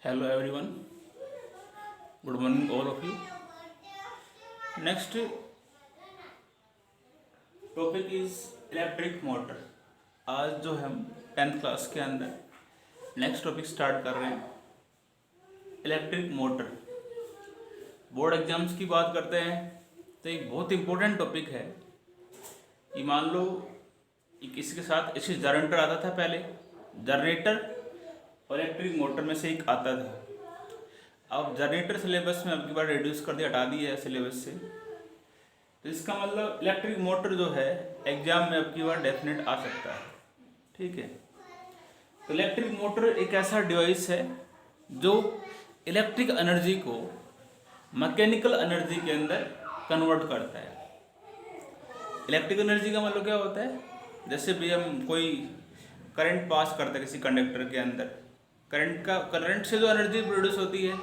Hello everyone, good morning all of you. Next topic is electric motor. आज जो हम 10th class के अंदर नेक्स्ट टॉपिक स्टार्ट कर रहे हैं इलेक्ट्रिक मोटर. बोर्ड एग्जाम्स की बात करते हैं तो एक बहुत इंपॉर्टेंट टॉपिक है. ये मान लो इसके साथ इसी जनरेटर आता था पहले, जनरेटर और इलेक्ट्रिक मोटर में से एक आता था. अब जनरेटर सिलेबस में अब की बार रिड्यूस कर दिया, हटा दिया है सिलेबस से. तो इसका मतलब इलेक्ट्रिक मोटर जो है एग्जाम में अब की बार डेफिनेट आ सकता है. ठीक है. तो इलेक्ट्रिक मोटर एक ऐसा डिवाइस है जो इलेक्ट्रिक एनर्जी को मैकेनिकल एनर्जी के अंदर कन्वर्ट करता है. इलेक्ट्रिक एनर्जी का मतलब क्या होता है, जैसे भी हम कोई करंट पास करते हैं किसी कंडक्टर के अंदर, करंट से जो एनर्जी प्रोड्यूस होती है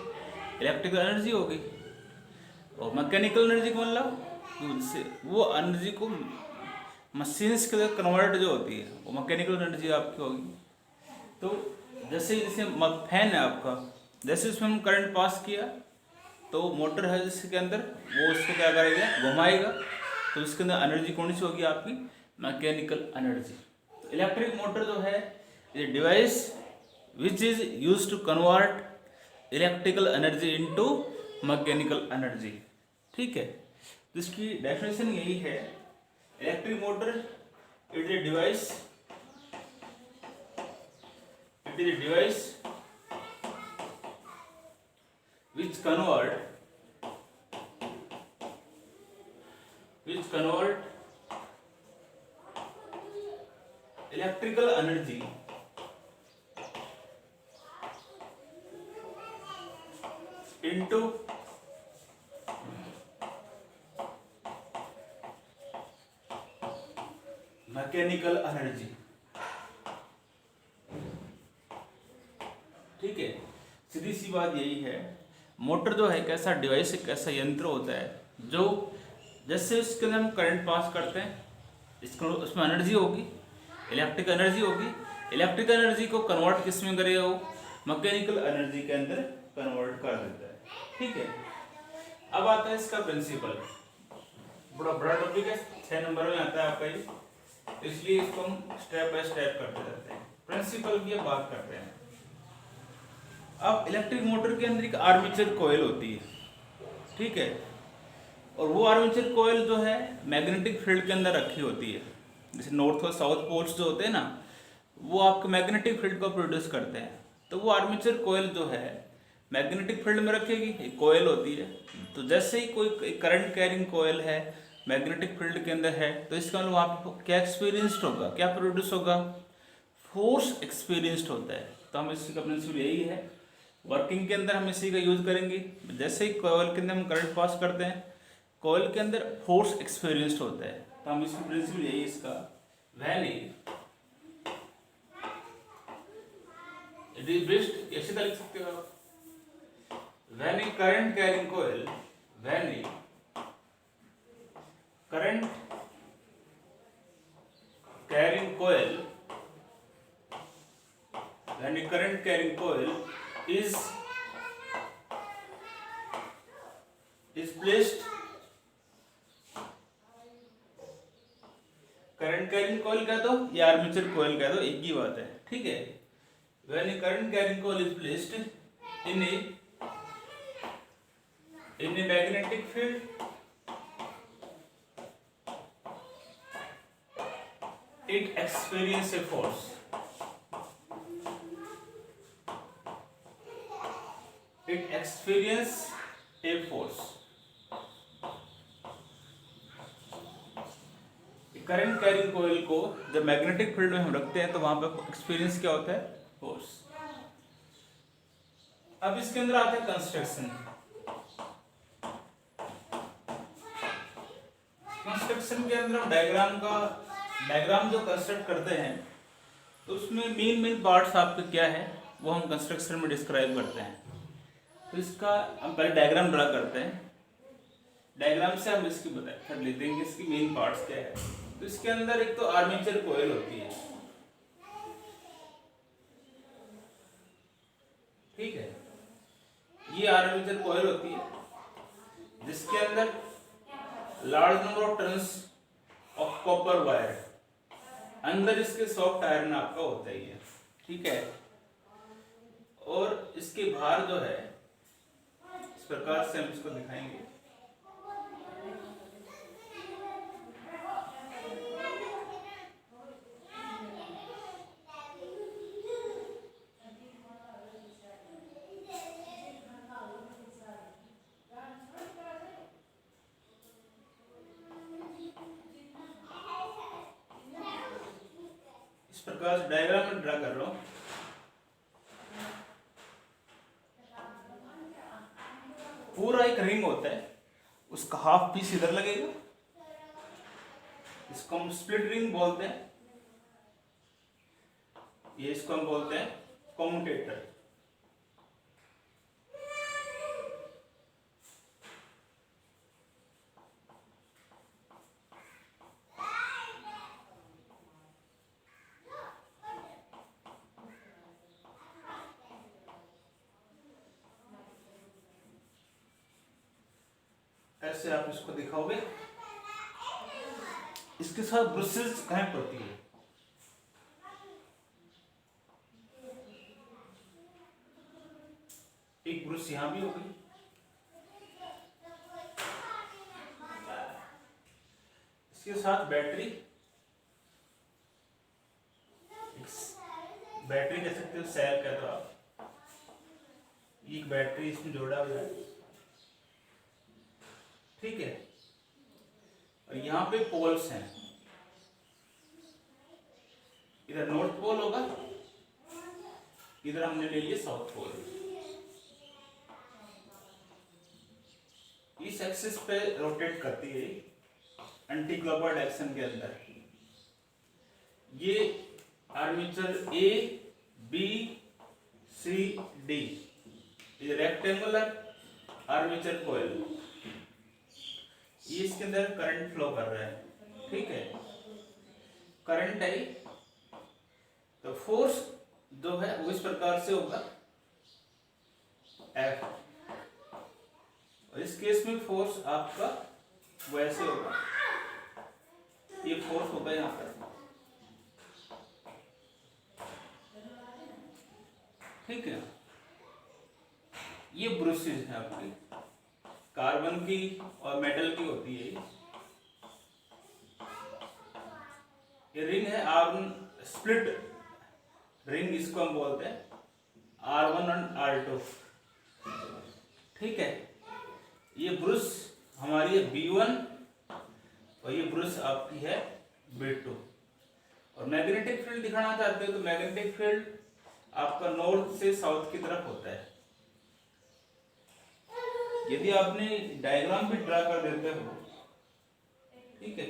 इलेक्ट्रिकल एनर्जी होगी. और मैकेनिकल एनर्जी का मतलब वो एनर्जी को मशीन्स के अंदर कन्वर्ट जो होती है वो मैकेनिकल एनर्जी आपकी होगी. तो जैसे फैन है आपका, जैसे उसमें हम करंट पास किया तो मोटर है जिसके अंदर वो उसको क्या करेगा, घुमाएगा. तो उसके अंदर एनर्जी कौन सी होगी, आपकी मैकेनिकल एनर्जी. तो इलेक्ट्रिक मोटर जो है ये device which is used to convert electrical energy into mechanical energy. ठीक है. तो इसकी डेफिनेशन यही है, electric motor it is a device which convert electrical energy into mechanical energy. ठीक है. सीधी सी बात यही है, मोटर जो है एक ऐसा डिवाइस, एक ऐसा यंत्र होता है जो जैसे उसके अंदर हम करंट पास करते हैं, इसको उसमें एनर्जी होगी, इलेक्ट्रिक एनर्जी होगी. इलेक्ट्रिक एनर्जी को कन्वर्ट किस में करेगा, वो मैकेनिकल एनर्जी के अंदर कन्वर्ट कर देता है. ठीक है. अब आता है इसका प्रिंसिपल. बड़ा टॉपिक है, 6 नंबर में आता है आपका ये, इसलिए इसको हम स्टेप बाय स्टेप करते रहते हैं. प्रिंसिपल की बात करते हैं. अब इलेक्ट्रिक मोटर के अंदर एक आर्मेचर कॉइल होती है. ठीक है. और वो आर्मेचर कॉइल जो है मैग्नेटिक फील्ड के अंदर रखी होती है. जैसे नॉर्थ और साउथ पोल्स जो होते हैं ना, वो आपके मैग्नेटिक फील्ड को प्रोड्यूस करते हैं. तो वो आर्मेचर कॉइल जो है मैग्नेटिक फील्ड में रखेगी, एक कॉइल होती है. तो जैसे ही कोई करंट कैरिंग कॉइल है मैग्नेटिक फील्ड के अंदर है, तो इसका मतलब वहाँ पे क्या एक्सपीरियंस्ड होगा, क्या प्रोड्यूस होगा, फोर्स एक्सपीरियंस्ड होता है. तो हम इसका प्रिंसिपल यही है, वर्किंग के अंदर हम इसी का यूज करेंगे. जैसे ही कॉइल के अंदर हम करंट पास करते हैं, कॉइल के अंदर फोर्स एक्सपीरियंस्ड होता है. तो हम इसका प्रिंसिपल यही इसका, वैल्यू इट इज बेस्ट, ऐसे का लिख सकते हो आप, when a current carrying coil when a current carrying coil is placed, current carrying coil कह दो या आर्मेचर कॉइल कह दो, एक ही बात है. ठीक है. when a current carrying coil is placed in a magnetic field, it experiences a force. It experiences a force. Current carrying coil को जब मैग्नेटिक फील्ड में हम रखते हैं तो वहां पर एक्सपीरियंस क्या होता है, फोर्स. अब इसके अंदर आता है कंस्ट्रक्शन. कंस्ट्रक्शन के अंदर हम डायग्राम जो कंस्ट्रक्ट करते हैं तो उसमें मेन पार्ट्स आपके क्या है वो हम कंस्ट्रक्शन में डिस्क्राइब करते हैं. तो इसका हम पहले डायग्राम ड्रा करते हैं. डायग्राम से हम इसकी कर लेते हैं कि इसकी मेन पार्ट्स क्या है. तो इसके अंदर एक तो आर्मेचर कॉइल होती है, ठीक है. ये आर्मेचर कॉइल होती है जिसके अंदर large number of turns of copper wire, अंदर इसके सॉफ्ट आयरन आपका होता ही है, ठीक है। और इसके बाहर जो है इस प्रकार से हम इसको दिखाएंगे। इस प्रकार से डायग्राम में ड्रा कर रहा हूं। पूरा एक रिंग होता है, उसका हाफ पीस इधर लगेगा, इसको हम स्प्लिट रिंग बोलते हैं, ये इसको हम बोलते हैं कम्यूटेटर। ऐसे आप इसको दिखाओगे, इसके साथ ब्रुसेस कनेक्ट होती है। एक ब्रुश यहां भी होगी, इसके साथ बैटरी कह सकते हो, सेल कह दो आप, एक बैटरी इसमें जोड़ा हुआ है, ठीक है। और यहाँ पे पोल्स हैं, इधर नॉर्थ पोल होगा, इधर हमने ले लिया साउथ पोल। इस एक्सिस पे रोटेट करती है एंटी क्लॉकवाइज डायरेक्शन के अंदर। ये armature A B C D, ये रेक्टेंगुलर आर्मेचर कॉइल, ये इसके अंदर करंट फ्लो कर रहा है, ठीक है। करंट आई तो फोर्स जो है वो इस प्रकार से होगा F, और इस केस में फोर्स आपका वैसे होगा, ये फोर्स होगा यहाँ पर, ठीक है। ये ब्रुसेस है आपकी, कार्बन की और मेटल की होती है। ये रिंग है आर्म स्प्लिट रिंग, इसको हम बोलते हैं R1 और R2, ठीक है। ये ब्रुश हमारी है B1 और ये ब्रुश आपकी है B2। और मैग्नेटिक फील्ड दिखाना चाहते हो तो मैग्नेटिक फील्ड आपका नॉर्थ से साउथ की तरफ होता है। यदि आपने डायग्राम भी ड्रा कर देते हो, ठीक है,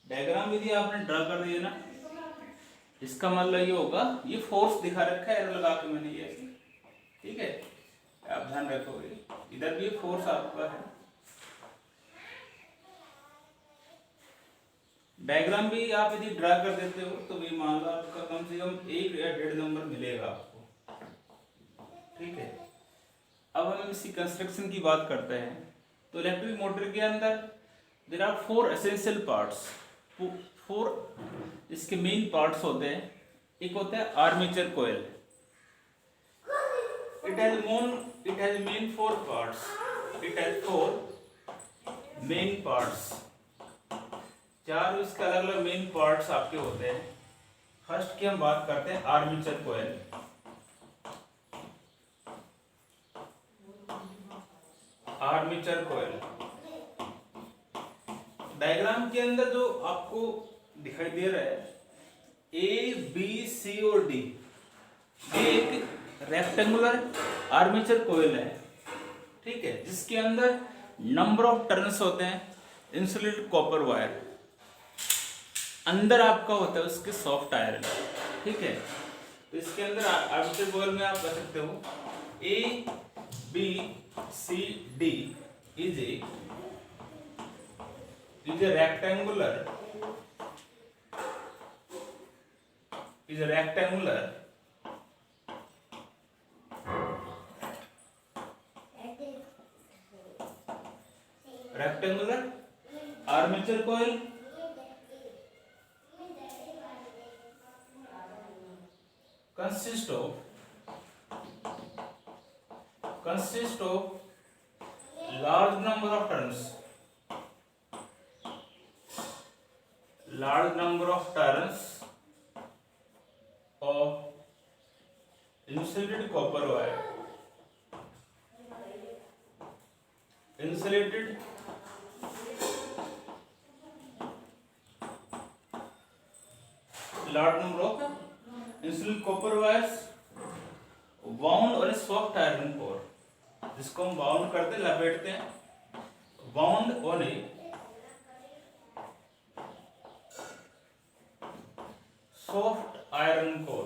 डायग्राम यदि आपने ड्रा कर दिया ना, इसका मतलब ये होगा, ये फोर्स दिखा रखा है एरो लगा के मैंने ये, ठीक है, आप ध्यान रखोगे, इधर भी फोर्स आपका है। डायग्राम भी आप यदि ड्रा कर देते हो तो भी मान लो आपका कम से कम 1 या 1.5 नंबर मिलेगा आपको, ठीक है। अब हम इसकी कंस्ट्रक्शन की बात करते हैं। तो इलेक्ट्रिक मोटर के अंदर देयर आर 4 एसेंशियल पार्ट्स, 4 इसके मेन पार्ट्स होते हैं। एक होता है armature coil, it has main 4 parts, it has 4 main parts, 4 इसके अलग अलग मेन पार्ट्स आपके होते हैं। फर्स्ट की हम बात करते हैं armature coil. Armature coil diagram के अंदर जो आपको दिखाई दे रहा है ए बी सी और डी, ये एक रेक्टेंगुलर आर्मेचर कॉइल है, ठीक है, जिसके अंदर नंबर ऑफ टर्न्स होते हैं इंसुलेटेड कॉपर वायर, अंदर आपका होता है उसके सॉफ्ट आयरन, ठीक है। तो इसके अंदर आर्मेचर कॉइल में आप कर सकते हो A B C D is a rectangular armature coil consist of large number of turns of insulated copper wire, insulated large number of insulated copper wires wound on a soft iron core, जिसको हम bound करते लपेटते हैं, bound on A soft iron core.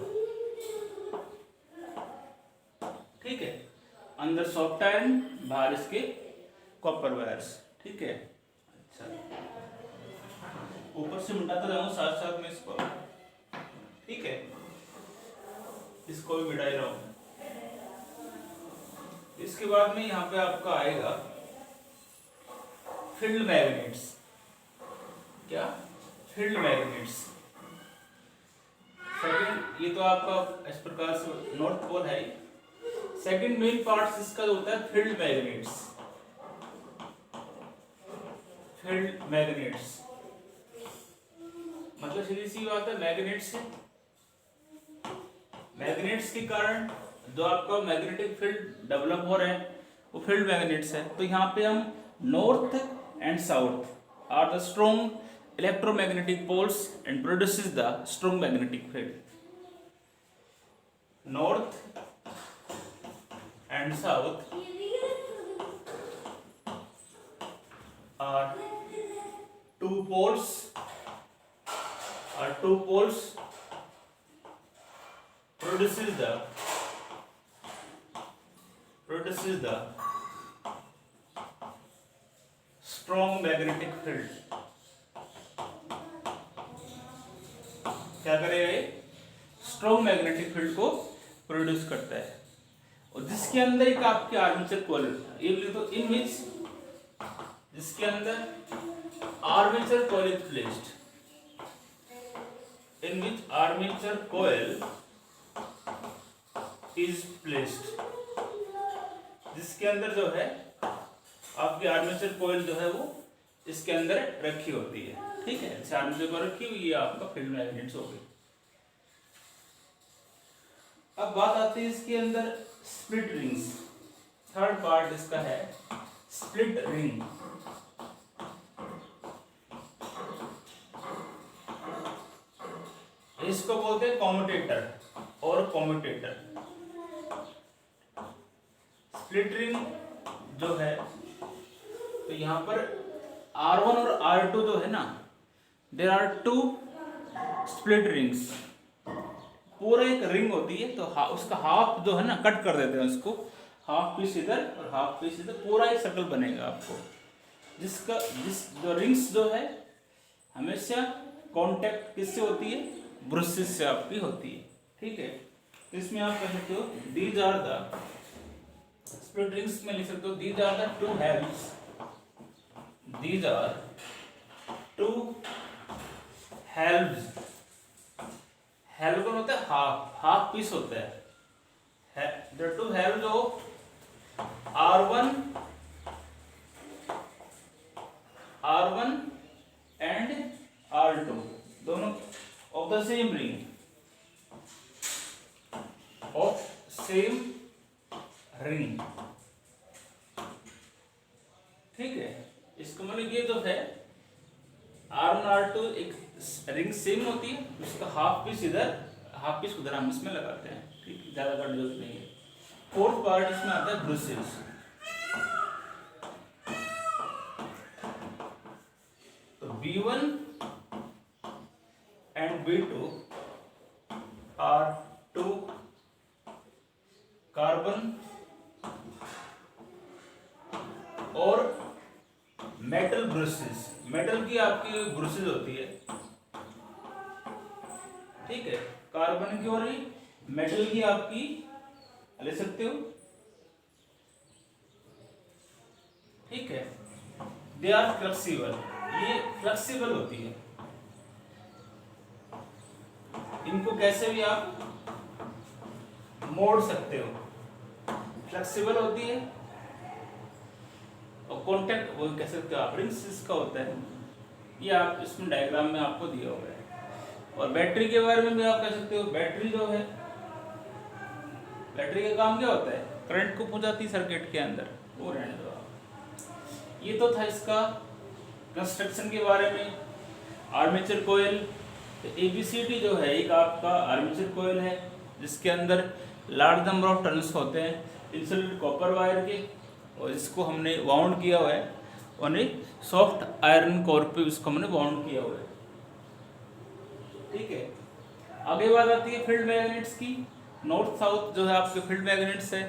ठीक है, अंदर soft iron, बाहर इसके copper wires. ठीक है, अच्छा ऊपर से मिटाता जाऊंगा साथ साथ में इसको। ठीक है, इसको भी मिटा ही रहा हूं। इसके बाद में यहाँ पे आपका आएगा फील्ड मैग्नेट्स। क्या? Field magnets. सेकंड, ये तो आपका इस प्रकार से नॉर्थ पोल है। सेकंड मेन पार्ट इसका जो होता है फील्ड मैग्नेट्स। फील्ड मैग्नेट्स मतलब सीधी सी बात है, मैग्नेट्स के कारण जो आपका मैग्नेटिक फील्ड डेवलप हो रहे हैं वो फील्ड मैग्नेट्स है। तो यहाँ पे हम north and south are the strong electromagnetic poles and produces the strong magnetic field. North and south are two poles produces the strong magnetic field। क्या करेगा ये? स्ट्रॉन्ग मैग्नेटिक फील्ड को प्रोड्यूस करता है। और जिसके अंदर एक आपकी आर्मेचर कॉइल, ये लिख दो, इन विच, जिसके अंदर armature coil is placed, in which armature coil is placed, जिसके अंदर जो है आपकी आर्मेचर कॉइल जो है वो इसके अंदर रखी होती है। ठीक है, इस आर्मेचर कॉइल रखी हुई, ये आपका फील्ड मैग्नेट्स हो गई। अब बात आती है इसके अंदर स्प्लिट रिंग्स। थर्ड पार्ट इसका है स्प्लिट रिंग। इसको बोलते हैं कॉम्यूटेटर और कॉम्यूटेटर। स्प्लिट रिंग जो है, तो यहां पर R1 और R2 जो है ना, there are two split rings. पूरा एक रिंग होती है, तो उसका हाफ जो है ना कट कर देते हैं उसको, हाफ पीस इधर और हाफ पीस इधर, पूरा एक सर्कल बनेगा आपको। जो रिंग्स जो है हमेशा कांटेक्ट किससे होती है? ब्रुशेस से आपकी होती है। ठीक है, इसमें आप कह सकते हो these are the split rings में लिख सकते हो these are the two halves, these are two halves. Halve कौन होता है? हाफ पीस होता है। The two halves of R1 and R2, दोनों of the same ring, of same ring। ठीक है, इसका मतलब ये जो है R1 R2 एक रिंग सेम होती है, उसका हाफ पीस इधर हाफ पीस उधर हम इसमें लगाते हैं। ठीक, ज्यादा करने की जरूरत नहीं है। फोर्थ पार्ट इसमें आता है ब्रुशेस। तो B1 and B2 are two carbon और मेटल ब्रुशेस। मेटल की आपकी ब्रुशेस होती है। ठीक है, कार्बन की और मेटल की आपकी ले सकते हो। ठीक है, दे आर फ्लेक्सिबल, ये फ्लेक्सिबल होती है, इनको कैसे भी आप मोड़ सकते हो, फ्लेक्सिबल होती है। और कॉन्टेक्ट वो कह सकते हो आप, रिंग्स इसका होता है, ये आप इसमें डायग्राम में आपको दिया हुआ है। और बैटरी के बारे में भी आप कह सकते हो, बैटरी जो है, बैटरी का काम क्या होता है, करंट को पहुंचाती है सर्किट के अंदर, वो रहने दो आप। ये तो था इसका कंस्ट्रक्शन के बारे में। आर्मेचर कोयल, एबीसीडी जो है एक आपका आर्मेचर कोयल है, जिसके अंदर लार्ज नंबर ऑफ टर्न्स होते हैं इंसुलेटेड कॉपर वायर के, और इसको हमने वाउंड किया हुआ है और एक सॉफ्ट आयरन कोर पे इसको हमने वाउंड किया हुआ है। ठीक है, आगे बात आती है फील्ड मैग्नेट्स की। नॉर्थ साउथ जो है आपके फील्ड मैग्नेट्स है,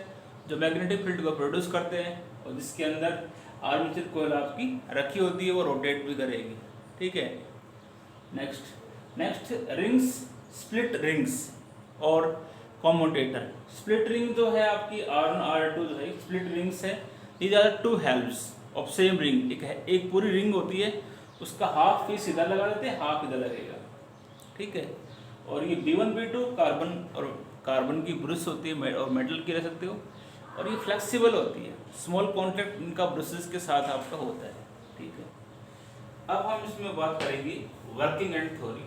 जो मैग्नेटिक फील्ड को प्रोड्यूस करते हैं, और जिसके अंदर आर्मेचर कोयल आपकी रखी होती है, वो रोटेट भी करेगी। ठीक है, नेक्स्ट रिंग्स, स्प्लिट रिंग्स और कॉम्यूटेटर। स्प्लिट रिंग जो है आपकी R1 R2 जो है स्प्लिट रिंग्स है। These are two halves of same ring, एक पूरी रिंग होती है, उसका हाफ पीस इधर लगा देते हैं, हाफ इधर लगेगा। ठीक है, और ये B1 B2 कार्बन और कार्बन की ब्रश होती है और मेटल की रह सकते हो, और ये फ्लेक्सिबल होती है, स्मॉल कॉन्टैक्ट इनका ब्रशेस के साथ आपका होता है। ठीक है, अब हम इसमें बात करेंगे working and theory.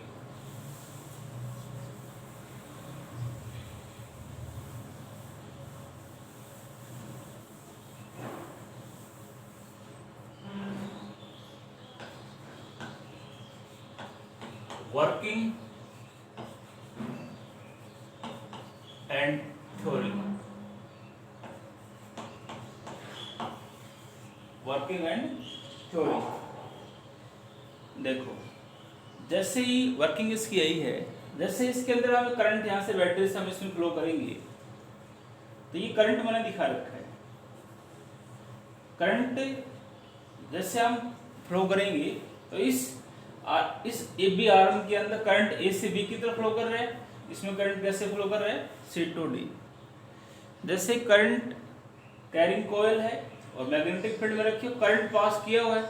Working and theory, working and theory. देखो, जैसे ही वर्किंग इसकी यही है, जैसे इसके अंदर हमें करंट यहाँ से बैटरी से हम इसमें फ्लो करेंगे, तो ये करंट मैंने दिखा रखा है। करंट जैसे हम फ्लो करेंगे तो इस ए बी आर्म के अंदर करंट ए से बी की तरफ फ्लो कर रहा है, इसमें करंट कैसे फ्लो कर रहा है, सी टू डी। जैसे करंट कैरिंग कॉइल है और मैग्नेटिक फील्ड में रखिए, करंट पास किया हुआ है,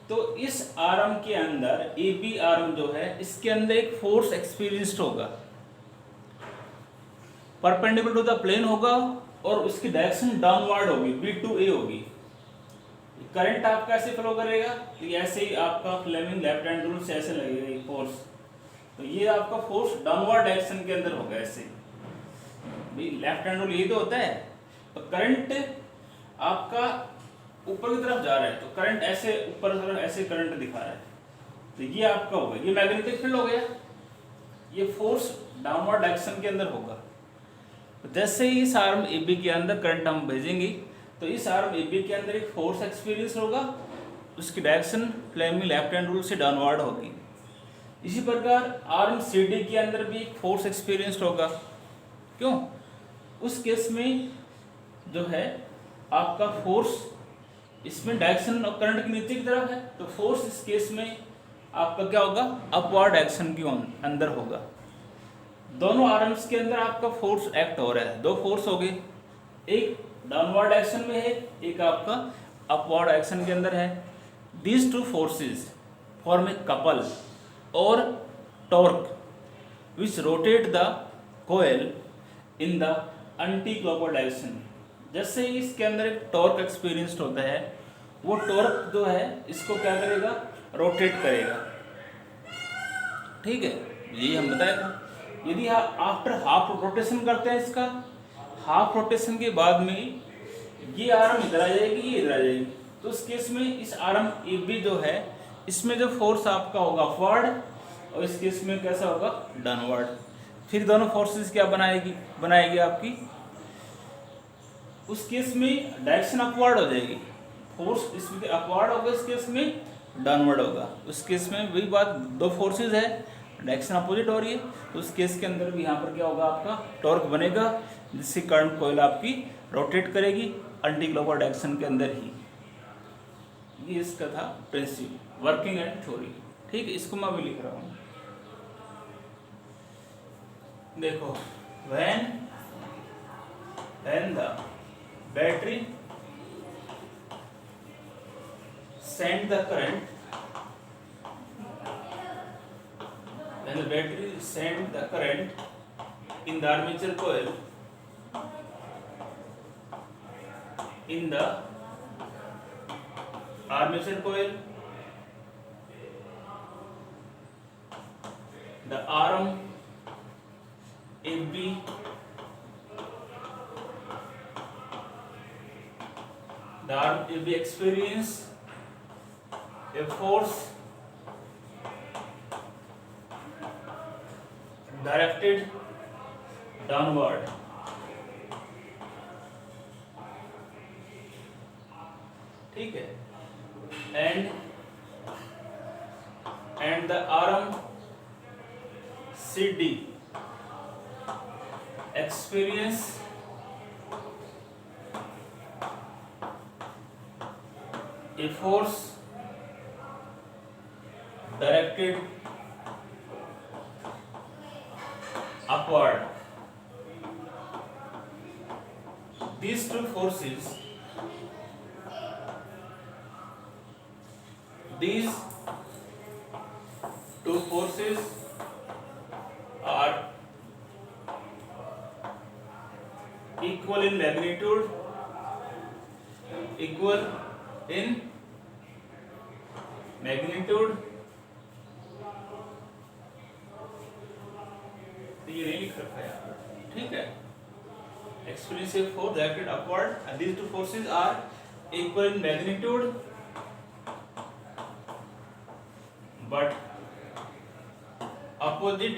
तो इस आर्म के अंदर ए बी आर्म जो है, इसके अंदर एक फोर्स एक्सपीरियंस्ड होगा, परपेंडिकुलर टू द प्लेन होगा, और उसकी डायरेक्शन डाउनवर्ड होगी, बी टू ए होगी। करंट आपका ऐसे फ्लो करेगा, तो ऐसे ही आपका फ्लेमिंग लेफ्ट हैंड रूल से ऐसे लगेगा ये फोर्स, तो ये आपका फोर्स डाउनवर्ड डायरेक्शन के अंदर होगा ऐसे। भाई लेफ्ट हैंड रूल यही तो होता है। तो करंट आपका ऊपर की तरफ जा रहा है, तो करंट ऐसे ऊपर की तरफ ऐसे करंट दिखा रहा है, तो ये आपका होगा, ये मैग्नेटिक फील्ड हो गया, ये फोर्स डाउनवर्ड डायरेक्शन के अंदर होगा। तो जैसे ही इस आर्म ए बी के अंदर करंट हम भेजेंगे, तो इस आर्म ए बी के अंदर एक फोर्स एक्सपीरियंस होगा, उसकी direction Fleming left hand rule से डाउनवर्ड होगी। इसी प्रकार आर्म सी डी के अंदर भी एक फोर्स एक्सपीरियंस्ड होगा। क्यों? उस केस में जो है आपका फोर्स, इसमें डायरेक्शन ऑफ करंट की नीचे की तरफ है, तो फोर्स इस केस में आपका क्या होगा, अपवर्ड डायरेक्शन के अंदर होगा। दोनों आर्म्स के अंदर आपका फोर्स एक्ट हो रहा है, दो फोर्स हो गए, एक डाउनवर्ड डायरेक्शन में है, एक आपका अपवर्ड डायरेक्शन के अंदर है। These two forces form a couple और torque which rotate the coil in the anti clockwise direction. जैसे ही इसके अंदर एक टॉर्क एक्सपीरियंस्ड होता है, वो टॉर्क जो है इसको क्या करेगा, रोटेट करेगा। ठीक है, यही हम बताए थे। यदि आफ्टर हाफ रोटेशन करते हैं, इसका हाफ रोटेशन के बाद में ये आर्म इधर आ जाएगी, ये इधर आ जाएगी, तो उस केस में इस आर्म ए बी जो है, इसमें जो फोर्स आपका होगा अपवर्ड, और इस केस में कैसा होगा, डाउनवर्ड। फिर दोनों फोर्सेस क्या बनाएगी आपकी, उस केस में डायरेक्शन अपवर्ड हो जाएगी, फोर्स इसमें अपवर्ड होगा, इस केस में डाउनवर्ड होगा। उस केस में वही बात, दो फोर्सेस है, डायरेक्शन अपोजिट हो रही है, तो उस केस के अंदर भी यहाँ पर क्या होगा, आपका टॉर्क बनेगा, जिससे करंट कॉइल आपकी रोटेट करेगी एंटी क्लॉकवाइज डायरेक्शन के अंदर ही। ये इसका था प्रिंसिपल, वर्किंग एंड थ्योरी। ठीक है, इसको मैं भी लिख रहा हूँ। देखो, when the battery send the current then the battery send the current in the armature coil, in the armature coil. The arm AB experience a force directed downward. ठीक है, and the arm CD experience a force directed upward. These two forces are equal in magnitude, तो ये नहीं लिख रखा है यहाँ, ठीक है। Exponential force directed upward, and these two forces are equal in magnitude but opposite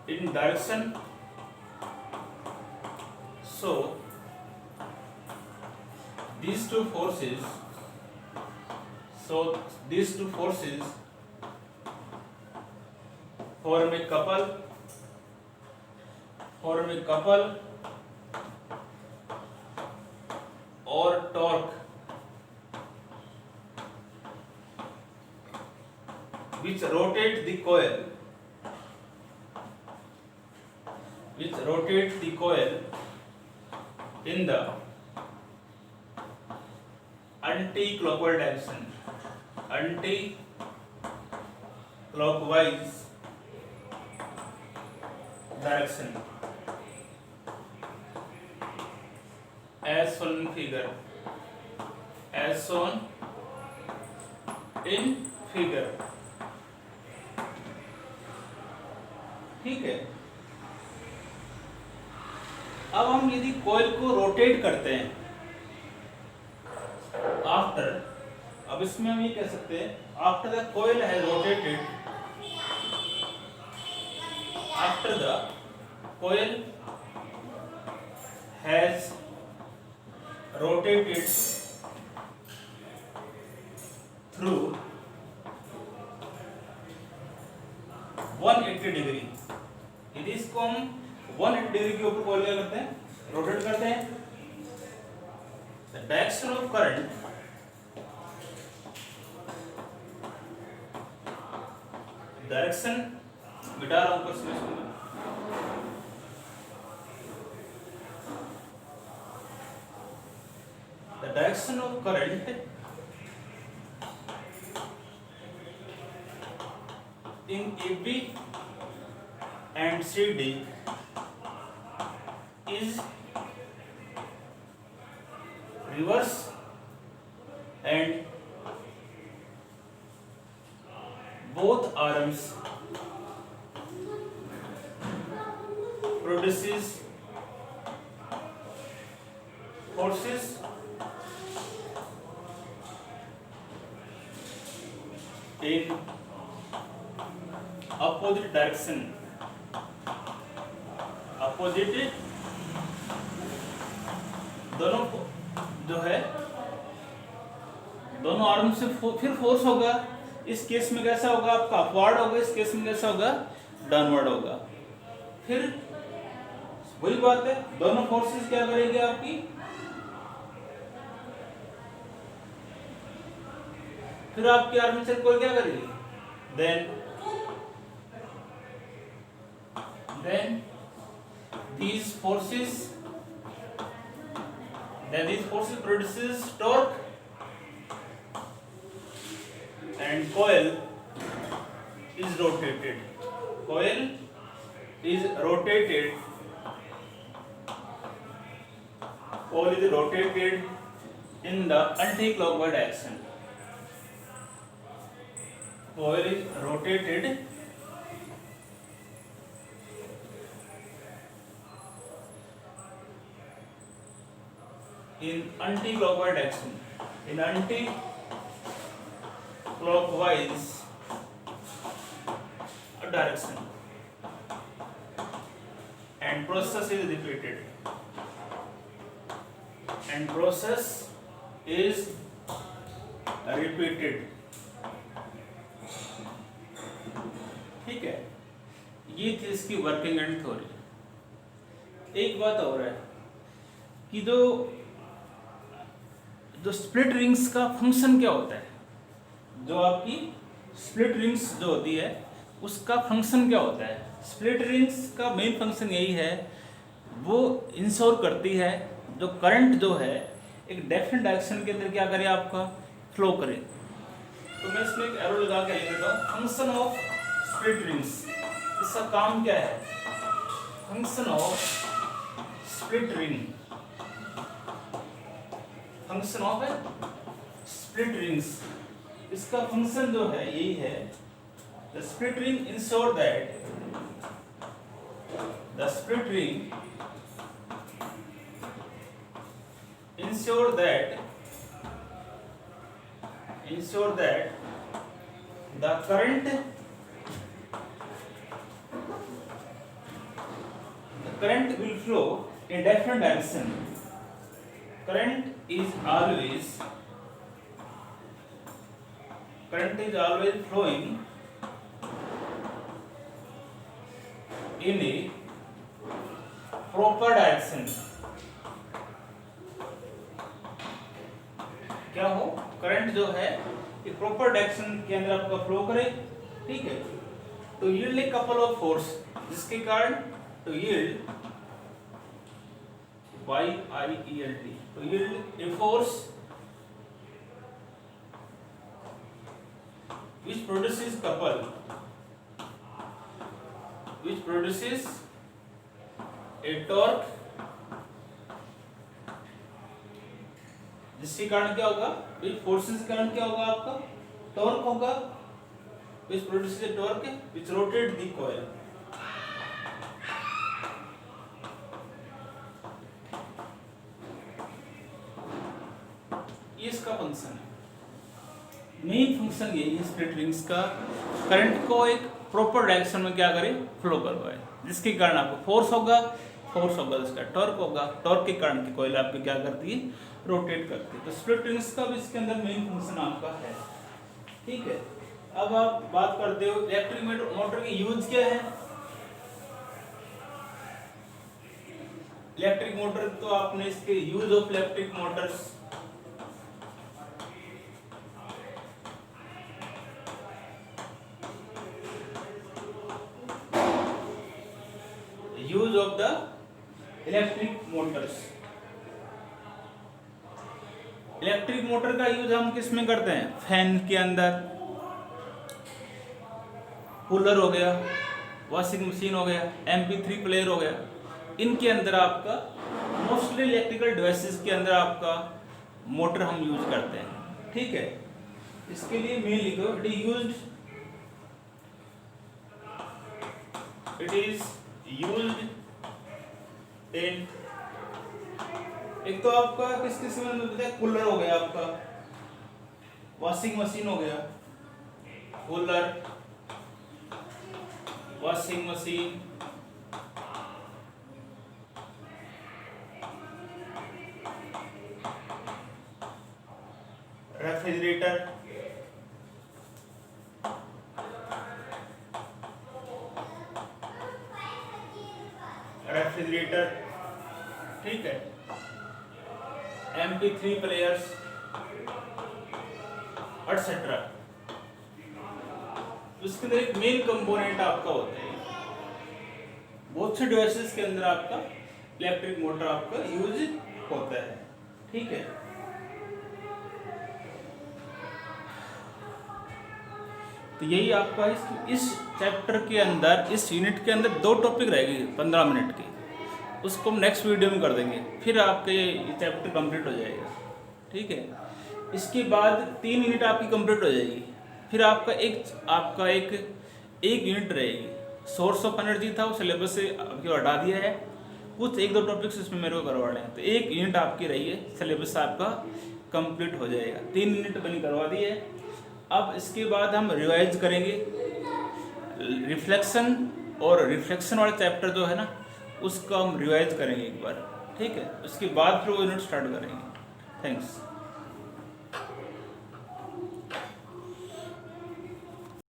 in direction. So these two forces form a couple or torque which rotate the coil in the anti-clockwise direction as shown in figure. ठीक है, अब हम यदि coil को rotate करते हैं अब इसमें हम ये कह सकते हैं after the coil has rotated through 180 degree. यदि इसको हम 180 डिग्री के ऊपर कॉइल क्या करते हैं, रोटेट करते हैं, द डायरेक्शन ऑफ करंट मिटा रहा हूं ऊपर से the direction of current in AB and CD is reverse and both arms produces forces in opposite direction, दोनों जो है दोनों आर्म से फिर फोर्स होगा। इस केस में कैसा होगा आपका, अपवर्ड होगा, इस केस में कैसा होगा, डाउनवर्ड होगा। फिर वही बात है, दोनों फोर्सेस क्या करेंगे आपकी, फिर आपकी आर्मेचर कॉइल क्या करेगी, then these forces produces torque and coil is rotated. Coil is rotated. Coil is rotated in the anti-clockwise direction. Coil is rotated in anti-clockwise direction. In anti-clockwise direction, and process is repeated. And process is repeated. ठीक है, ये थी इसकी working and theory. एक बात और है कि जो स्प्लिट रिंग्स का फंक्शन क्या होता है, जो आपकी स्प्लिट रिंग्स जो होती है उसका फंक्शन क्या होता है। स्प्लिट रिंग्स का मेन फंक्शन यही है, वो इंश्योर करती है जो करंट जो है एक डेफिनेट डायरेक्शन के अंदर क्या करे, आपका फ्लो करे। तो मैं इसमें एक एरो लगा के लिख देता हूँ, फंक्शन ऑफ स्प्लिट रिंग्स। इसका काम क्या है, function of split ring, function of split rings. इसका फंक्शन जो है यही है, the split ring ensure that, the split ring ensure that the current will flow in different direction. Current is always flowing in a proper direction. क्या हो, current जो है एक प्रॉपर डायरेक्शन के अंदर आपका फ्लो करे। ठीक है, तो yield a couple of force, जिसके कारण तो यील्ड YIELD, तो yield a force which produces a torque, जिसके कारण क्या होगा, विच फोर्सेस के कारण क्या होगा, आपका टॉर्क होगा, which produces A torque which rotate the coil. ये इसका फंक्शन है, मेन फंक्शन यही है स्प्लिट रिंग्स का, करंट को एक प्रॉपर डायरेक्शन में क्या करे, फ्लो करवाए, जिसके कारण आपको फोर्स होगा इसका टॉर्क होगा, टॉर्क के कारण की कॉइल आपकी क्या करती है, रोटेट करती है। तो स्प्लिट रिंग्स का भी इसके अंदर मेन फंक्शन आपका है। ठीक है, अब आप बात करते हो इलेक्ट्रिक मोटर की यूज क्या है। इलेक्ट्रिक मोटर, तो आपने इसके use of electric Motors, use of the electric Motors. Electric motor का यूज हम किस में करते हैं, फैन के अंदर, कूलर हो गया, वॉशिंग मशीन हो गया, MP3 प्लेयर हो गया, इनके अंदर आपका मोस्टली इलेक्ट्रिकल डिवाइसेस के अंदर आपका मोटर हम यूज करते हैं। ठीक है, इसके लिए मेन लिखो, इट इज यूज्ड इन, एक तो आपका किस किस में मिलता है, कूलर हो गया आपका, वॉशिंग मशीन हो गया, कूलर, वॉशिंग मशीन, रेफ्रिजरेटर, ठीक है, MP3 प्लेयर्स एटसेट्रा। उसके अंदर एक मेन कंपोनेंट आपका होता है, बहुत से डिवाइसेस के अंदर आपका इलेक्ट्रिक मोटर आपका यूज होता है। ठीक है, तो यही आपका इस चैप्टर के अंदर, इस यूनिट के अंदर 2 टॉपिक रहेगी 15 मिनट की, उसको हम नेक्स्ट वीडियो में कर देंगे, फिर आपके ये चैप्टर कंप्लीट हो जाएगा। ठीक है, इसके बाद 3 यूनिट आपकी कंप्लीट हो जाएगी। फिर आपका एक यूनिट रहेगी, सोर्स ऑफ एनर्जी था, वो सिलेबस से आपको हटा दिया है, कुछ 1-2 टॉपिक्स इसमें मेरे को करवा रहे हैं, तो एक यूनिट आपकी रही है, सिलेबस आपका कंप्लीट हो जाएगा। 3 यूनिट बनी करवा दी है। अब इसके बाद हम रिवाइज करेंगे रिफ्लेक्शन, और रिफ्लेक्शन वाला चैप्टर जो है ना, उसका हम रिवाइज करेंगे एक बार। ठीक है, उसके बाद फिर वो यूनिट स्टार्ट करेंगे। थैंक्स।